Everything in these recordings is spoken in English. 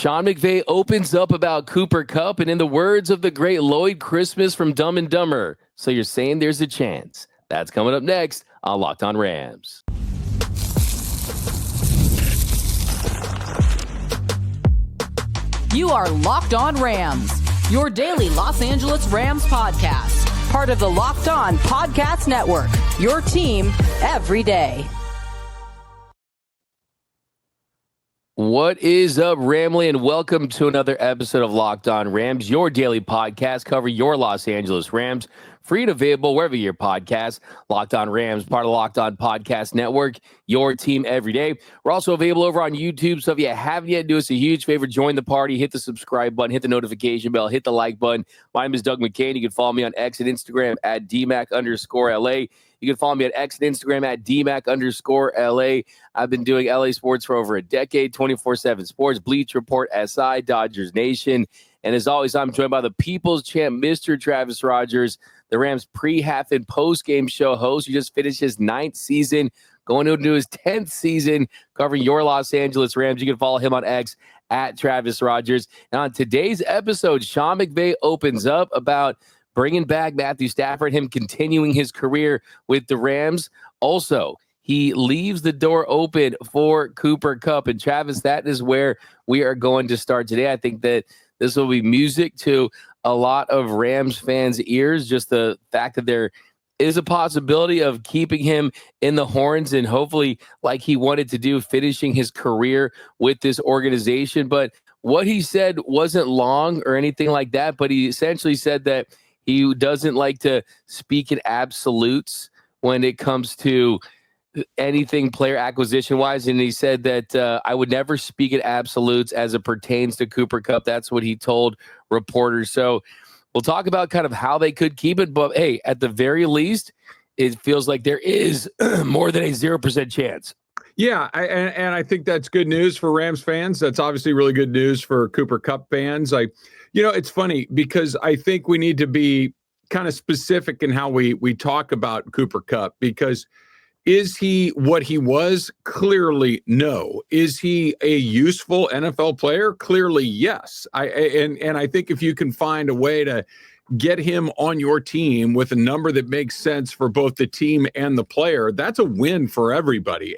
Sean McVay opens up about Cooper Kupp, and in the words of the great Lloyd Christmas from Dumb and Dumber, so you're saying there's a chance. That's coming up next on Locked On Rams. You are Locked On Rams, your daily Los Angeles Rams podcast. Part of the Locked On Podcast Network, your team every day. What is up, Ramley, and welcome to another episode of Locked On Rams, your daily podcast covering your Los Angeles Rams. Free and available wherever your podcast. Locked On Rams, part of the Locked On Podcast Network, your team every day. We're also available over on YouTube, so if you haven't yet, do us a huge favor, join the party, hit the subscribe button, hit the notification bell, hit the like button. My name is Doug McCain. You can follow me on X and Instagram at DMAC_LA. You can follow me at X and Instagram at DMAC_LA. I've been doing LA sports for over a decade, 24/7 sports, Bleach Report, SI, Dodgers Nation. And as always, I'm joined by the People's Champ, Mr. Travis Rogers, the Rams pre-half and post-game show host. He just finished his 9th season, going into his 10th season, covering your Los Angeles Rams. You can follow him on X at Travis Rogers. And on today's episode, Sean McVay opens up about bringing back Matthew Stafford, him continuing his career with the Rams. Also, he leaves the door open for Cooper Kupp. And Travis, that is where we are going to start today. I think that this will be music to a lot of Rams fans' ears, just the fact that there is a possibility of keeping him in the horns and hopefully, like he wanted to do, finishing his career with this organization. But what he said wasn't long or anything like that, but he essentially said that he doesn't like to speak in absolutes when it comes to anything player acquisition wise. And he said that I would never speak in absolutes as it pertains to Cooper Kupp. That's what he told reporters. So we'll talk about kind of how they could keep it. But hey, at the very least, it feels like there is more than a 0% chance. Yeah, and I think that's good news for Rams fans. That's obviously really good news for Cooper Kupp fans. It's funny because I think we need to be kind of specific in how we talk about Cooper Kupp, because is he what he was? Clearly, no. Is he a useful NFL player? Clearly, yes. And I think if you can find a way to get him on your team with a number that makes sense for both the team and the player, that's a win for everybody.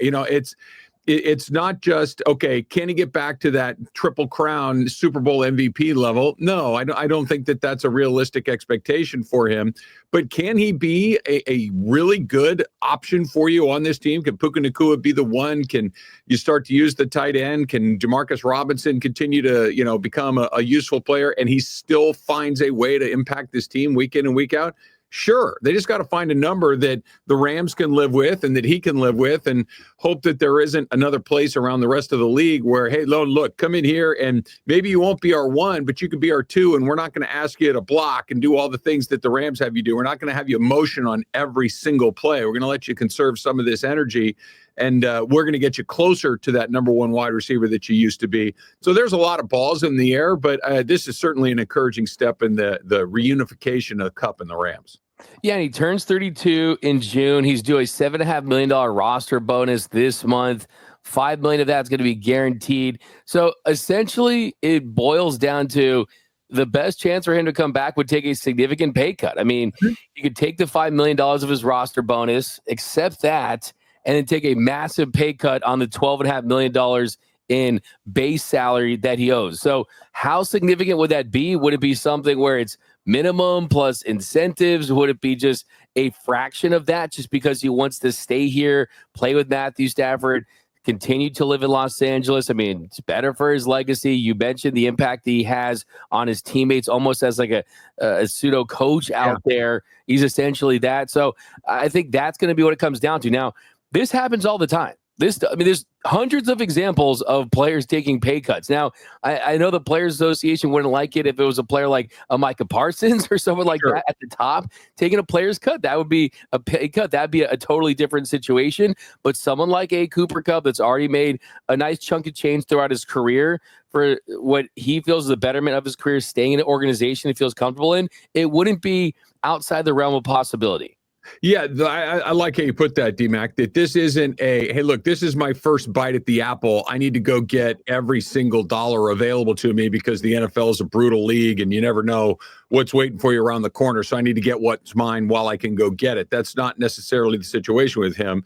It's not just, okay, can he get back to that Triple Crown Super Bowl MVP level? No, I don't think that that's a realistic expectation for him. But can he be a really good option for you on this team? Can Puka Nacua be the one? Can you start to use the tight end? Can Jamarcus Robinson continue to, become a useful player, and he still finds a way to impact this team week in and week out? Sure. They just got to find a number that the Rams can live with and that he can live with, and hope that there isn't another place around the rest of the league where, hey, look, come in here and maybe you won't be our 1, but you could be our 2, and we're not going to ask you to block and do all the things that the Rams have you do. We're not going to have you motion on every single play. We're going to let you conserve some of this energy, and we're going to get you closer to that number 1 wide receiver that you used to be. So there's a lot of balls in the air, but this is certainly an encouraging step in the reunification of Kupp and the Rams. Yeah, and he turns 32 in June. He's due a $7.5 million roster bonus this month. $5 million of that's going to be guaranteed. So essentially, it boils down to the best chance for him to come back would take a significant pay cut. I mean, you could take the $5 million of his roster bonus, accept that, and then take a massive pay cut on the $12.5 million in base salary that he owes. So how significant would that be? Would it be something where it's minimum plus incentives? Would it be just a fraction of that just because he wants to stay here, play with Matthew Stafford, continue to live in Los Angeles? I mean, it's better for his legacy. You mentioned the impact that he has on his teammates, almost as like a pseudo coach out there. He's essentially that. So I think that's going to be what it comes down to. Now, this happens all the time. There's hundreds of examples of players taking pay cuts. Now, I know the Players Association wouldn't like it if it was a player like a Micah Parsons or someone like that at the top taking a player's cut. That would be a pay cut. That'd be a totally different situation. But someone like a Cooper Kupp that's already made a nice chunk of change throughout his career for what he feels is the betterment of his career, staying in an organization he feels comfortable in, it wouldn't be outside the realm of possibility. Yeah, I like how you put that, D-Mac, that this isn't hey, look, this is my first bite at the apple. I need to go get every single dollar available to me because the NFL is a brutal league and you never know what's waiting for you around the corner. So I need to get what's mine while I can go get it. That's not necessarily the situation with him.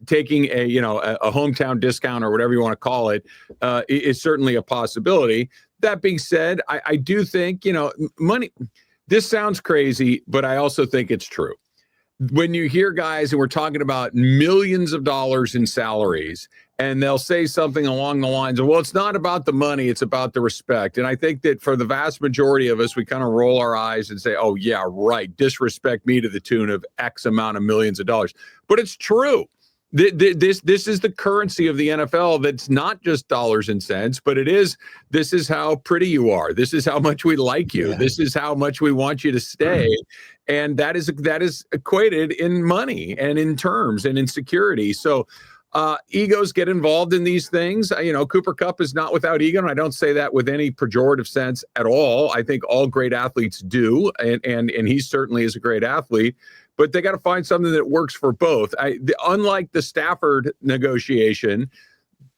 Taking a hometown discount or whatever you want to call it is certainly a possibility. That being said, I do think, money, this sounds crazy, but I also think it's true. When you hear guys, and we're talking about millions of dollars in salaries, and they'll say something along the lines of, well, it's not about the money, it's about the respect. And I think that for the vast majority of us, we kind of roll our eyes and say, oh, yeah, right, disrespect me to the tune of X amount of millions of dollars. But it's true. This is the currency of the NFL. That's not just dollars and cents, but this is how pretty you are. This is how much we like you. Yeah. This is how much we want you to stay. And that is equated in money and in terms and in security. So egos get involved in these things. Cooper Kupp is not without ego, and I don't say that with any pejorative sense at all. I think all great athletes do, and he certainly is a great athlete. But they got to find something that works for both. Unlike the Stafford negotiation,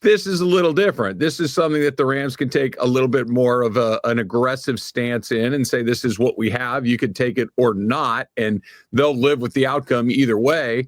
this is a little different. This is something that the Rams can take a little bit more of an aggressive stance in and say, this is what we have. You could take it or not, and they'll live with the outcome either way.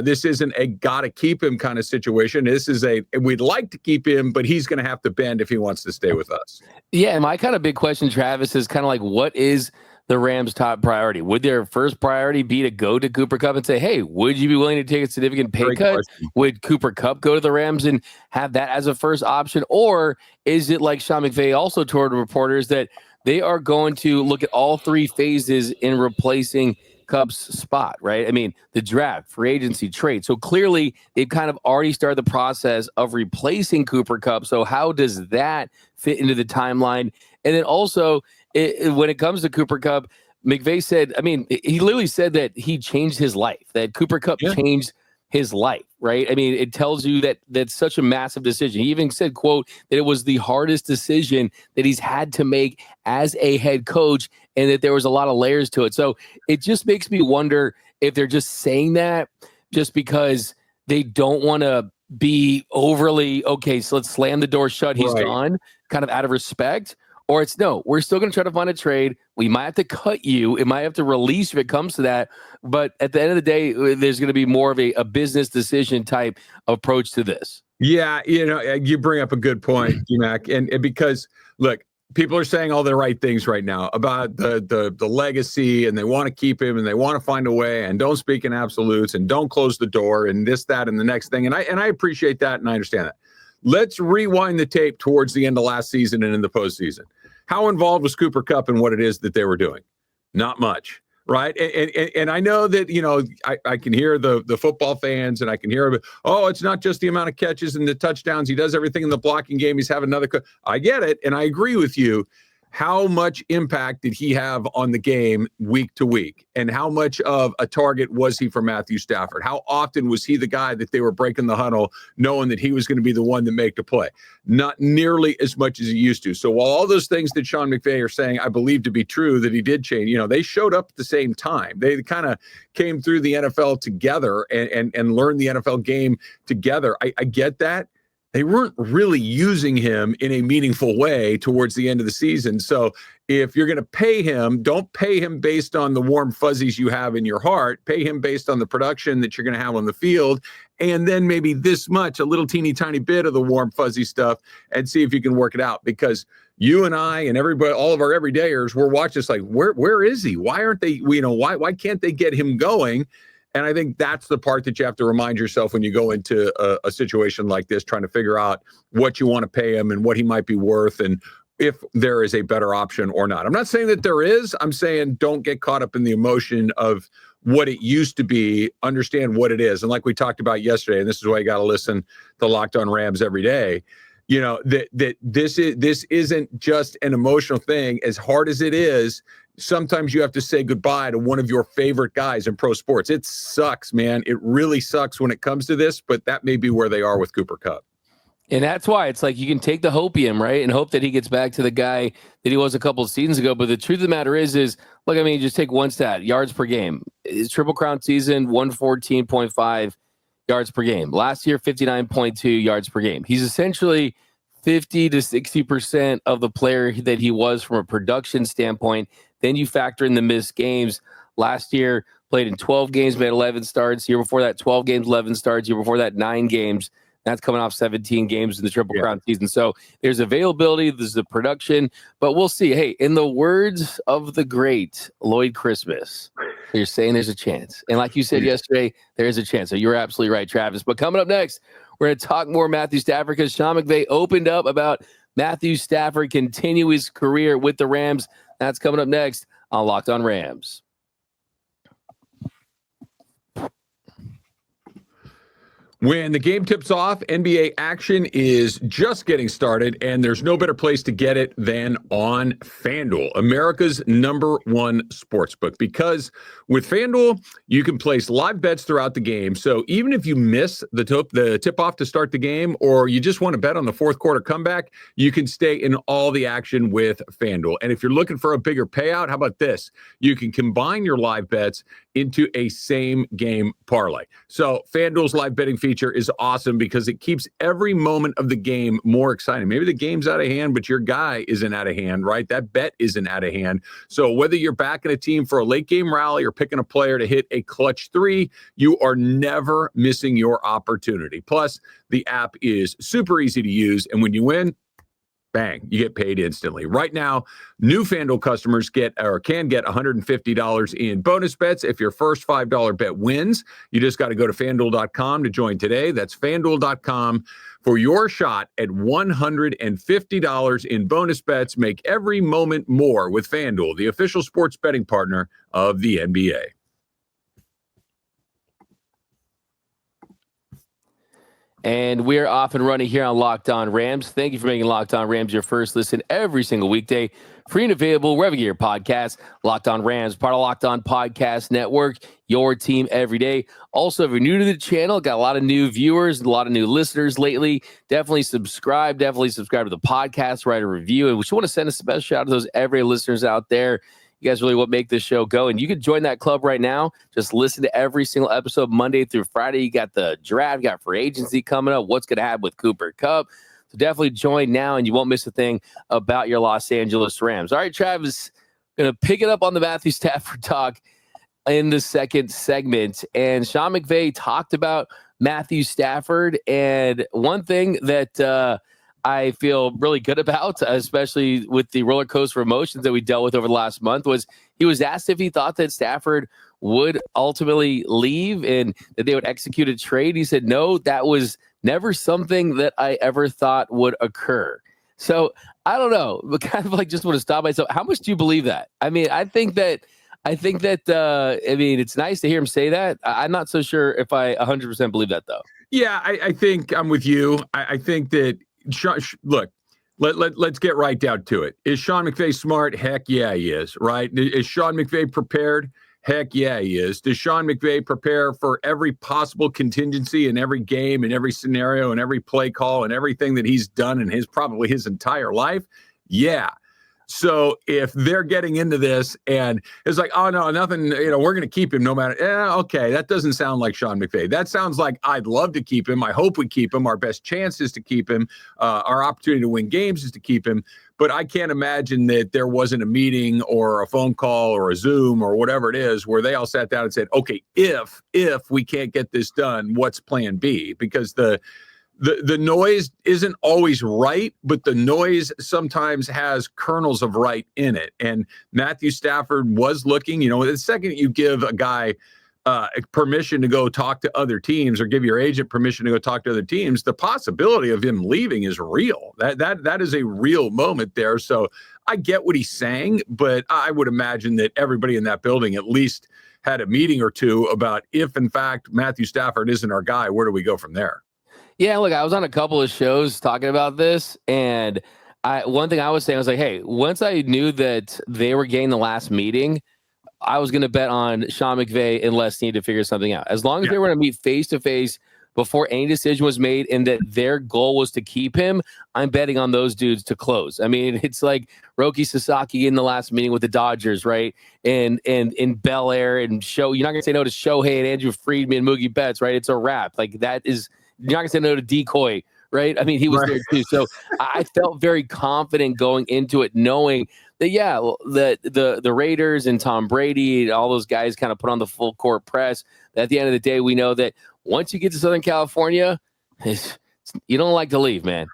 This isn't a gotta keep him kind of situation. This is we'd like to keep him, but he's going to have to bend if he wants to stay with us. Yeah, and my kind of big question, Travis, is kind of like, what is the Rams' top priority? Would their first priority be to go to Cooper Kupp and say, hey, would you be willing to take a significant pay cut? Question. Would Cooper Kupp go to the Rams and have that as a first option? Or is it like Sean McVay also told reporters that they are going to look at all three phases in replacing Kupp's spot, right? I mean, the draft, free agency, trade. So clearly they've kind of already started the process of replacing Cooper Kupp. So how does that fit into the timeline? And then also, when it comes to Cooper Kupp, McVay said, he literally said that he changed his life, that Cooper Kupp changed his life, right? I mean, it tells you that that's such a massive decision. He even said, quote, that it was the hardest decision that he's had to make as a head coach and that there was a lot of layers to it. So it just makes me wonder if they're just saying that just because they don't want to be overly, okay, so let's slam the door shut, he's gone, kind of out of respect. Or it's no, we're still going to try to find a trade. We might have to cut you. It might have to release if it comes to that. But at the end of the day, there's going to be more of a business decision type approach to this. Yeah, you bring up a good point, D-Mac. And because, look, people are saying all the right things right now about the legacy, and they want to keep him, and they want to find a way, and don't speak in absolutes, and don't close the door, and this, that, and the next thing. And I appreciate that, and I understand that. Let's rewind the tape towards the end of last season and in the postseason. How involved was Cooper Kupp in what it is that they were doing? Not much, right? And I know that, I can hear the football fans, and I can hear, oh, it's not just the amount of catches and the touchdowns. He does everything in the blocking game. He's having another. I get it, and I agree with you. How much impact did he have on the game week to week? And how much of a target was he for Matthew Stafford? How often was he the guy that they were breaking the huddle knowing that he was going to be the one to make the play? Not nearly as much as he used to. So while all those things that Sean McVay are saying, I believe to be true, that he did change, they showed up at the same time. They kind of came through the NFL together and learned the NFL game together. I get that. They weren't really using him in a meaningful way towards the end of the season. So if you're going to pay him, don't pay him based on the warm fuzzies you have in your heart. Pay him based on the production that you're going to have on the field. And then maybe this much, a little teeny tiny bit of the warm fuzzy stuff, and see if you can work it out. Because you and I and everybody, all of our everydayers, we're watching this like, where is he? Why aren't they, why can't they get him going? And I think that's the part that you have to remind yourself when you go into a situation like this, trying to figure out what you want to pay him and what he might be worth and if there is a better option or not. I'm not saying that there is. I'm saying don't get caught up in the emotion of what it used to be. Understand what it is. And like we talked about yesterday, and this is why you got to listen to Locked On Rams every day, that this isn't just an emotional thing. As hard as it is, sometimes you have to say goodbye to one of your favorite guys in pro sports. It sucks, man. It really sucks when it comes to this, but that may be where they are with Cooper Kupp. And that's why it's like you can take the hopium, right, and hope that he gets back to the guy that he was a couple of seasons ago. But the truth of the matter is look, I mean, just take one stat: yards per game. His Triple Crown season, 114.5 yards per game. Last year, 59.2 yards per game. He's essentially 50 to 60% of the player that he was from a production standpoint. Then you factor in the missed games. Last year, played in 12 games, made 11 starts. Year before that, 12 games, 11 starts. Year before that, 9 games. That's coming off 17 games in the Triple Crown season. So there's availability, there's the production, but we'll see. Hey, in the words of the great Lloyd Christmas, you're saying there's a chance. And like you said yesterday, there is a chance. So you're absolutely right, Travis. But coming up next, we're going to talk more Matthew Stafford because Sean McVay opened up about Matthew Stafford continue his career with the Rams. That's coming up next on Locked On Rams. When the game tips off, NBA action is just getting started, and there's no better place to get it than on FanDuel, America's number one sportsbook. Because with FanDuel, you can place live bets throughout the game. So even if you miss the tip-off to start the game, or you just want to bet on the fourth quarter comeback, you can stay in all the action with FanDuel. And if you're looking for a bigger payout, how about this? You can combine your live bets into a same game parlay. So FanDuel's live betting feature is awesome because it keeps every moment of the game more exciting. Maybe the game's out of hand, but your guy isn't out of hand, right? That bet isn't out of hand. So whether you're backing a team for a late game rally or picking a player to hit a clutch three, you are never missing your opportunity. Plus, the app is super easy to use, and when you win, bang, you get paid instantly. Right now, new FanDuel customers can get $150 in bonus bets if your first $5 bet wins. You just got to go to FanDuel.com to join today. That's FanDuel.com for your shot at $150 in bonus bets. Make every moment more with FanDuel, the official sports betting partner of the NBA. And we're off and running here on Locked On Rams. Thank you for making Locked On Rams your first listen every single weekday. Free and available wherever you get your podcasts. Locked On Rams, part of Locked On Podcast Network, your team every day. Also, if you're new to the channel, got a lot of new viewers, a lot of new listeners lately. Definitely subscribe to the podcast, write a review. And we just want to send a special shout out to those everyday listeners out there. You guys really what make this show go. And you can join that club right now. Just listen to every single episode Monday through Friday. You got the draft, you got free agency coming up, what's going to happen with Cooper Kupp. So definitely join now and you won't miss a thing about your Los Angeles Rams. All right, Travis, going to pick it up on the Matthew Stafford talk in the second segment. And Sean McVay talked about Matthew Stafford. And one thing that I feel really good about, especially with the roller coaster of emotions that we dealt with over the last month, was he was asked if he thought that Stafford would ultimately leave and that they would execute a trade. He said, no, that was never something that I ever thought would occur. So I don't know, but kind of like just want to stop myself. How much do you believe that? I mean, I think that, it's nice to hear him say that. I'm not so sure if I 100% believe that though. Yeah, I think I'm with you. I think that, look, let's get right down to it. Is Sean McVay smart? Heck yeah, he is, right? Is Sean McVay prepared? Heck yeah, he is. Does Sean McVay prepare for every possible contingency in every game, in every scenario, in every play call, and everything that he's done in probably his entire life? Yeah. So if they're getting into this and it's like, oh, no, nothing, we're going to keep him no matter. Okay, that doesn't sound like Sean McVay. That sounds like I'd love to keep him. I hope we keep him. Our best chance is to keep him. Our opportunity to win games is to keep him. But I can't imagine that there wasn't a meeting or a phone call or a Zoom or whatever it is where they all sat down and said, okay, if we can't get this done, what's plan B? Because the noise isn't always right, but the noise sometimes has kernels of right in it. And Matthew Stafford was looking, the second you give a guy permission to go talk to other teams or give your agent permission to go talk to other teams, the possibility of him leaving is real. That is a real moment there. So I get what he's saying, but I would imagine that everybody in that building at least had a meeting or two about if, in fact, Matthew Stafford isn't our guy, where do we go from there? Yeah, look, I was on a couple of shows talking about this, and one thing I was saying, I was like, hey, once I knew that they were getting the last meeting, I was going to bet on Sean McVay and Les need to figure something out. As long as they were going to meet face-to-face before any decision was made and that their goal was to keep him, I'm betting on those dudes to close. I mean, it's like Roki Sasaki in the last meeting with the Dodgers, right? And in Bel Air and you're not going to say no to Shohei and Andrew Friedman, Moogie Betts, right? It's a wrap. Like you're not going to say no to Decoy, right? I mean, he was there too. So I felt very confident going into it, knowing that, the Raiders and Tom Brady and all those guys kind of put on the full court press. At the end of the day, we know that once you get to Southern California, you don't like to leave, man.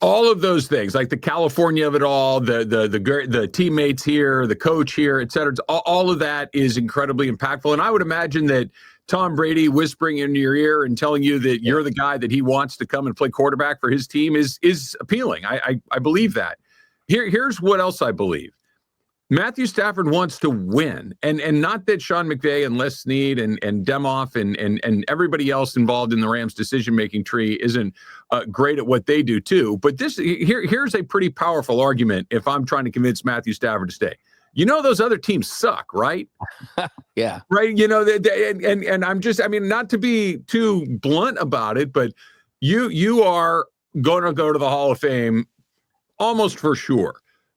All of those things, like the California of it all, the teammates here, the coach here, et cetera, all of that is incredibly impactful. And I would imagine that Tom Brady whispering in your ear and telling you that you're the guy that he wants to come and play quarterback for his team is appealing. I believe that. Here's what else I believe. Matthew Stafford wants to win, and not that Sean McVay and Les Snead and Demoff and everybody else involved in the Rams decision-making tree isn't great at what they do too. But here's a pretty powerful argument if I'm trying to convince Matthew Stafford to stay. Those other teams suck, right? Yeah. Right. And not to be too blunt about it, but you are going to go to the Hall of Fame almost for sure.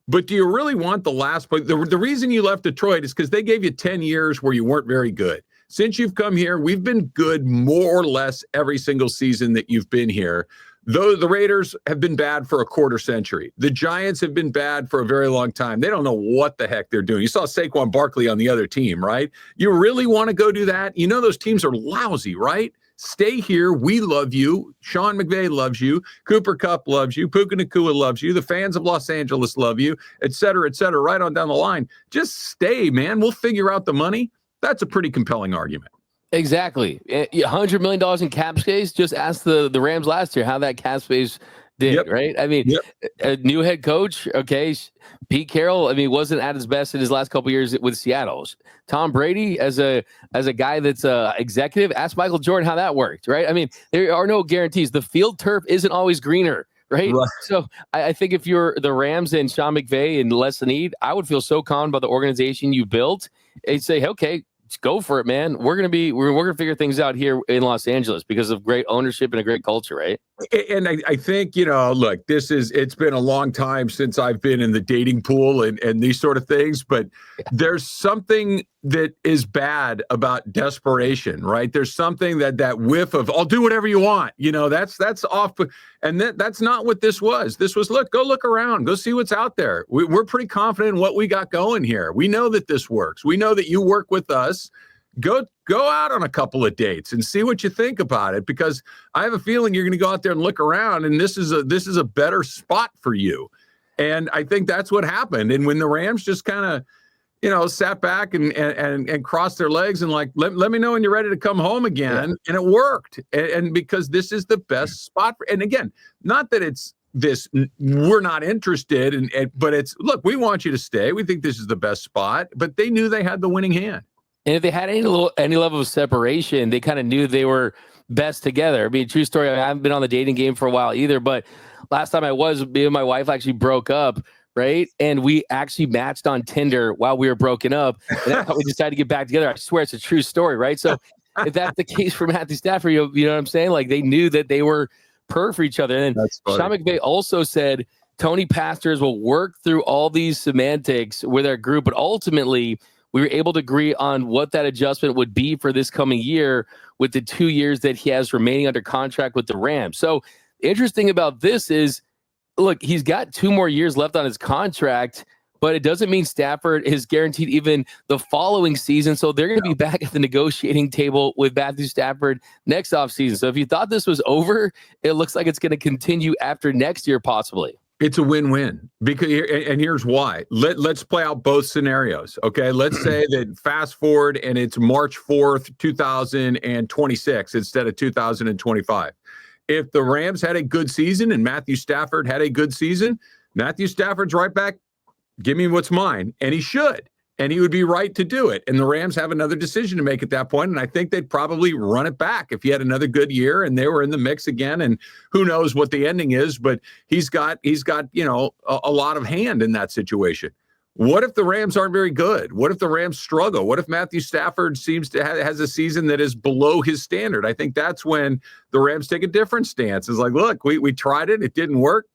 But do you really want the last place? The reason you left Detroit is because they gave you 10 years where you weren't very good. Since you've come here, we've been good more or less every single season that you've been here. Though the Raiders have been bad for a quarter century. The Giants have been bad for a very long time. They don't know what the heck they're doing. You saw Saquon Barkley on the other team, right? You really want to go do that? Those teams are lousy, right? Stay here. We love you. Sean McVay loves you. Cooper Kupp loves you. Puka Nacua loves you. The fans of Los Angeles love you, et cetera, right on down the line. Just stay, man. We'll figure out the money. That's a pretty compelling argument. Exactly. $100 million in cap space. Just ask the Rams last year how that cap space did, right? I mean, a new head coach, okay, Pete Carroll, wasn't at his best in his last couple of years with Seattle. Tom Brady as a guy that's executive, ask Michael Jordan how that worked, right? I mean, there are no guarantees. The field turf isn't always greener, right? So I think if you're the Rams and Sean McVay and Les Snead, I would feel so confident about the organization you built and say, okay, just go for it, man. We're gonna figure things out here in Los Angeles because of great ownership and a great culture, right? And I think, look, it's been a long time since I've been in the dating pool and these sort of things, but there's something that is bad about desperation, right? There's something that whiff of, I'll do whatever you want. That's off. And that's not what this was. This was, go look around, go see what's out there. We're pretty confident in what we got going here. We know that this works. We know that you work with us. Go out on a couple of dates and see what you think about it, because I have a feeling you're going to go out there and look around, and this is a better spot for you. And I think that's what happened. And when the Rams just kind of, sat back and crossed their legs and let me know when you're ready to come home again, and it worked. And because this is the best spot and again, not that it's this, we're not interested, but it's, look, we want you to stay. We think this is the best spot, but they knew they had the winning hand. And if they had any level of separation, they kind of knew they were best together. True story. I haven't been on the dating game for a while either, but last time me and my wife actually broke up, right? And we actually matched on Tinder while we were broken up. And that's how we decided to get back together. I swear it's a true story, right? So if that's the case for Matthew Stafford, you know what I'm saying? Like, they knew that they were per for each other. And then Sean McVay also said Tony Pastors will work through all these semantics with our group, but ultimately we were able to agree on what that adjustment would be for this coming year with the 2 years that he has remaining under contract with the Rams. So interesting about this is, look, he's got 2 more years left on his contract, but it doesn't mean Stafford is guaranteed even the following season. So they're going to be back at the negotiating table with Matthew Stafford next offseason. So if you thought this was over, it looks like it's going to continue after next year, possibly. It's a win-win, because, and here's why. Let's play out both scenarios. Okay. Let's say that fast forward and it's March 4th, 2026 instead of 2025. If the Rams had a good season and Matthew Stafford had a good season, Matthew Stafford's right back. Give me what's mine. And he should. And he would be right to do it. And the Rams have another decision to make at that point. And I think they'd probably run it back if he had another good year and they were in the mix again. And who knows what the ending is, but he's got, a lot of hand in that situation. What if the Rams aren't very good? What if the Rams struggle? What if Matthew Stafford seems to has a season that is below his standard? I think that's when the Rams take a different stance. It's like, look, we tried it. It didn't work.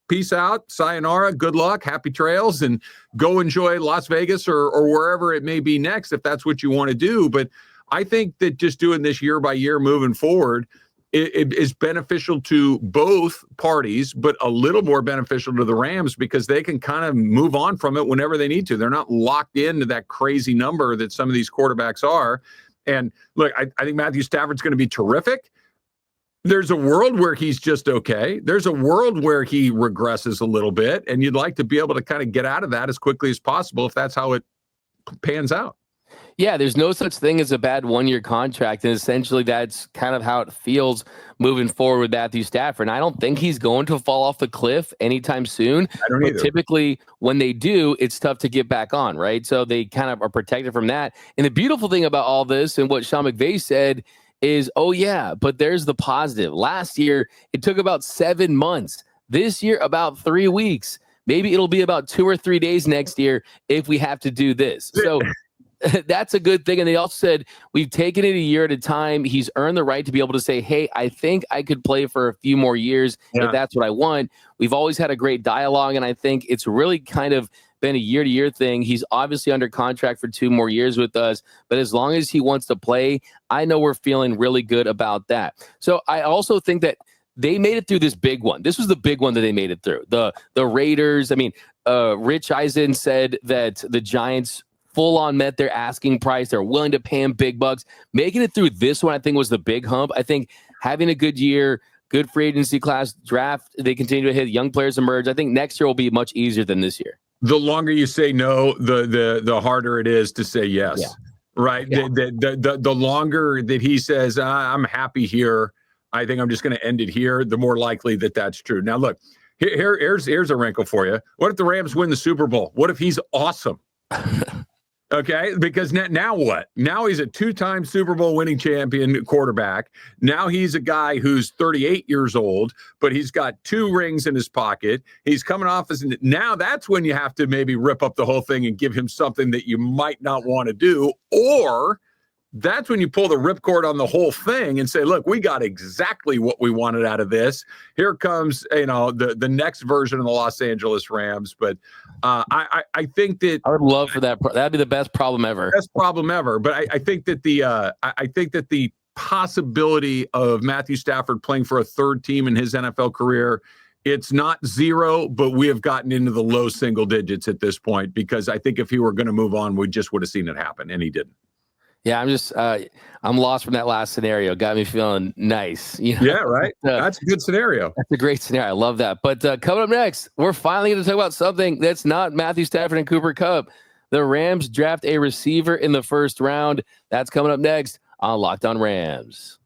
Peace out. Sayonara. Good luck. Happy trails. And go enjoy Las Vegas or wherever it may be next if that's what you want to do. But I think that just doing this year by year moving forward, it is beneficial to both parties, but a little more beneficial to the Rams because they can kind of move on from it whenever they need to. They're not locked into that crazy number that some of these quarterbacks are. And look, I think Matthew Stafford's going to be terrific. There's a world where he's just okay. There's a world where he regresses a little bit, and you'd like to be able to kind of get out of that as quickly as possible if that's how it pans out. Yeah, there's no such thing as a bad one-year contract, and essentially that's kind of how it feels moving forward with Matthew Stafford. And I don't think he's going to fall off the cliff anytime soon. I don't either. Typically, when they do, it's tough to get back on, right? So they kind of are protected from that. And the beautiful thing about all this and what Sean McVay said is, oh, yeah, but there's the positive. Last year, it took about 7 months. This year, about 3 weeks. Maybe it'll be about 2 or 3 days next year if we have to do this. So that's a good thing. And they also said, we've taken it a year at a time. He's earned the right to be able to say, hey, I think I could play for a few more years if that's what I want. We've always had a great dialogue, and I think it's really kind of been a year-to-year thing. He's obviously under contract for 2 more years with us, but as long as he wants to play, I know we're feeling really good about that. So I also think that they made it through this big one. This was the big one that they made it through. The Raiders, I mean, Rich Eisen said that the Giants full-on met their asking price. They're willing to pay him big bucks. Making it through this one, I think, was the big hump. I think having a good year, good free agency class, draft, they continue to hit, young players emerge. I think next year will be much easier than this year. The longer you say no, the harder it is to say yes. Yeah. Right? Yeah. The longer that he says, I'm happy here, I think I'm just going to end it here, the more likely that that's true. Now, look, here's a wrinkle for you. What if the Rams win the Super Bowl? What if he's awesome? Okay, because now what? Now he's a 2-time Super Bowl winning champion quarterback. Now he's a guy who's 38 years old, but he's got 2 rings in his pocket. He's coming off as now that's when you have to maybe rip up the whole thing and give him something that you might not want to do, or that's when you pull the ripcord on the whole thing and say, look, we got exactly what we wanted out of this. Here comes, the next version of the Los Angeles Rams. But I think that I would love for that. That'd be the best problem ever. Best problem ever. But I think that the possibility of Matthew Stafford playing for a third team in his NFL career, it's not 0, but we have gotten into the low single digits at this point, because I think if he were going to move on, we just would have seen it happen, and he didn't. Yeah, I'm lost from that last scenario. Got me feeling nice. Yeah, right. That's a good scenario. That's a great scenario. I love that. But coming up next, we're finally going to talk about something that's not Matthew Stafford and Cooper Kupp. The Rams draft a receiver in the first round. That's coming up next on Locked On Rams.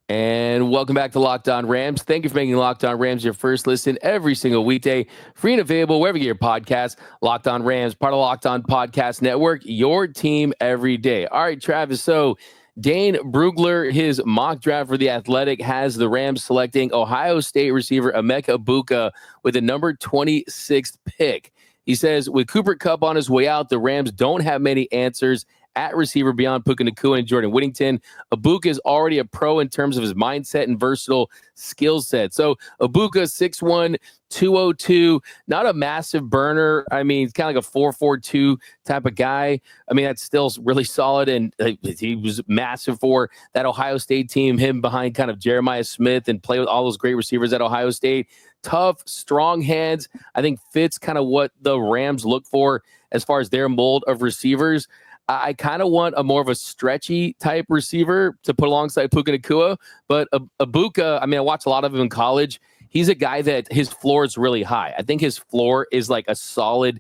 And welcome back to Locked On Rams. Thank you for making Locked On Rams your first listen every single weekday. Free and available wherever you get your podcast. Locked On Rams, part of Locked On Podcast Network, your team every day. All right, Travis. So Dane Brugler, his mock draft for The Athletic, has the Rams selecting Ohio State receiver Emeka Egbuka with the number 26th pick. He says, with Cooper Kupp on his way out, the Rams don't have many answers at receiver beyond Puka Nacua and Jordan Whittington. Egbuka is already a pro in terms of his mindset and versatile skill set. So Egbuka, 6'1", 202, not a massive burner. I mean, he's kind of like a 4.42 type of guy. I mean, that's still really solid, and he was massive for that Ohio State team, him behind kind of Jeremiah Smith, and play with all those great receivers at Ohio State. Tough, strong hands. I think fits kind of what the Rams look for as far as their mold of receivers. I kind of want a more of a stretchy type receiver to put alongside Puka Nacua, but Egbuka, I mean, I watched a lot of him in college. He's a guy that his floor is really high. I think his floor is like a solid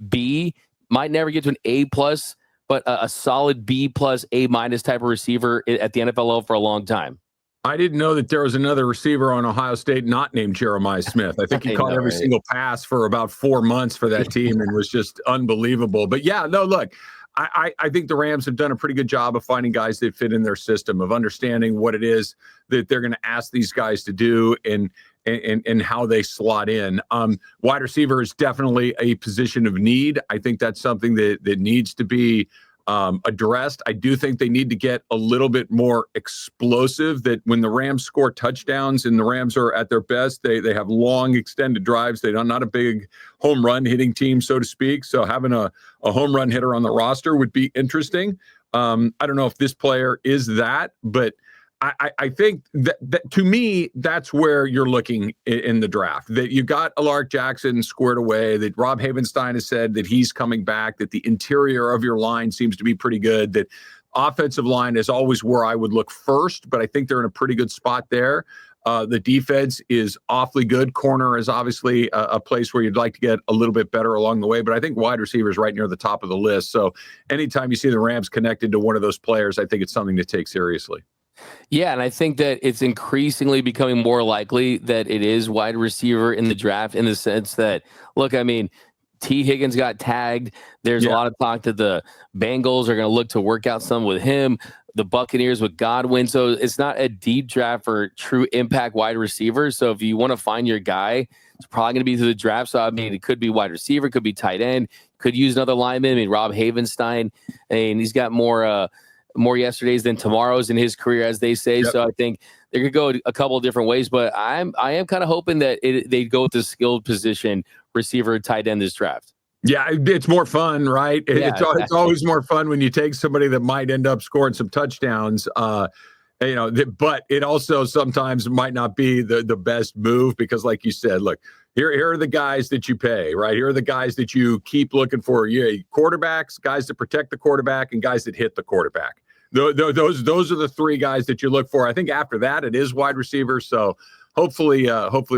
B, might never get to an A+, but a solid B+, A- type of receiver at the NFL level for a long time. I didn't know that there was another receiver on Ohio State not named Jeremiah Smith. I think he caught every single pass for about 4 months for that team and was just unbelievable. But yeah, no, look, I think the Rams have done a pretty good job of finding guys that fit in their system, of understanding what it is that they're going to ask these guys to do, and and how they slot in. Wide receiver is definitely a position of need. I think that's something that needs to be addressed. I do think they need to get a little bit more explosive, that when the Rams score touchdowns and the Rams are at their best, they have long extended drives. They're not a big home run hitting team, so to speak. So having a home run hitter on the roster would be interesting. I don't know if this player is that, but I think that to me, that's where you're looking in the draft, that you got Alaric Jackson squared away, that Rob Havenstein has said that he's coming back, that the interior of your line seems to be pretty good, that offensive line is always where I would look first, but I think they're in a pretty good spot there. The defense is awfully good. Corner is obviously a place where you'd like to get a little bit better along the way, but I think wide receiver is right near the top of the list. So anytime you see the Rams connected to one of those players, I think it's something to take seriously. Yeah, and I think that it's increasingly becoming more likely that it is wide receiver in the draft, in the sense that, look, I mean, T. Higgins got tagged. There's a lot of talk that the Bengals are going to look to work out some with him, the Buccaneers with Godwin. So it's not a deep draft for true impact wide receivers. So if you want to find your guy, it's probably going to be through the draft. So, I mean, it could be wide receiver, it could be tight end, could use another lineman. I mean, Rob Havenstein, and he's got more yesterdays than tomorrows in his career, as they say. Yep. So I think they could go a couple of different ways, but I am kind of hoping that they go with the skilled position, receiver, tight end, this draft. Yeah, it's more fun, right? Yeah, it's always more fun when you take somebody that might end up scoring some touchdowns. But it also sometimes might not be the best move, because, like you said, look, here are the guys that you pay, right? Here are the guys that you keep looking for. Yeah, quarterbacks, guys that protect the quarterback, and guys that hit the quarterback. Those are the three guys that you look for. I think after that, it is wide receiver. So hopefully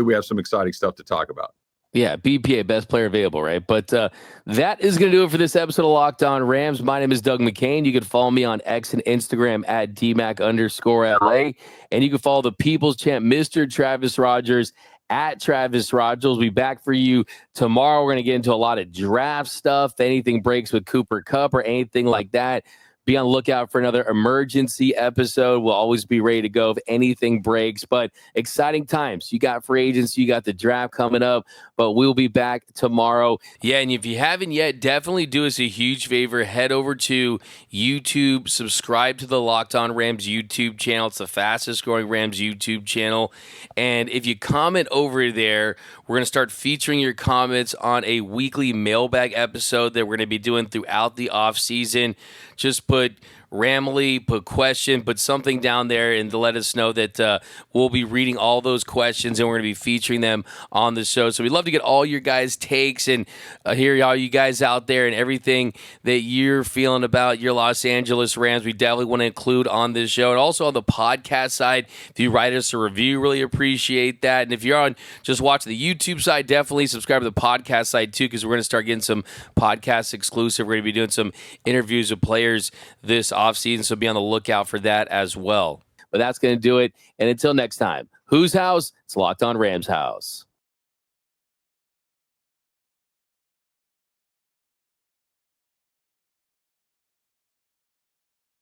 we have some exciting stuff to talk about. Yeah, BPA, best player available, right? But that is going to do it for this episode of Locked On Rams. My name is Doug McCain. You can follow me on X and Instagram at DMac_LA. And you can follow the People's Champ, Mr. Travis Rogers, at Travis Rogers. We'll be back for you tomorrow. We're going to get into a lot of draft stuff. If anything breaks with Cooper Kupp or anything like that, be on the lookout for another emergency episode. We'll always be ready to go if anything breaks. But exciting times. You got free agents, you got the draft coming up, but we'll be back tomorrow. Yeah, and if you haven't yet, definitely do us a huge favor. Head over to YouTube, subscribe to the Locked On Rams YouTube channel. It's the fastest growing Rams YouTube channel. And if you comment over there, we're going to start featuring your comments on a weekly mailbag episode that we're going to be doing throughout the off season. Just put Ramley, put question, put something down there, and to let us know that we'll be reading all those questions, and we're going to be featuring them on the show. So we'd love to get all your guys' takes and hear all you guys out there and everything that you're feeling about your Los Angeles Rams. We definitely want to include on this show. And also on the podcast side, if you write us a review, really appreciate that. And if you're on just watching the YouTube side, definitely subscribe to the podcast side too, because we're going to start getting some podcast exclusive. We're going to be doing some interviews with players this offseason, so be on the lookout for that as well. But that's going to do it. And until next time, whose house? It's Locked On Rams house.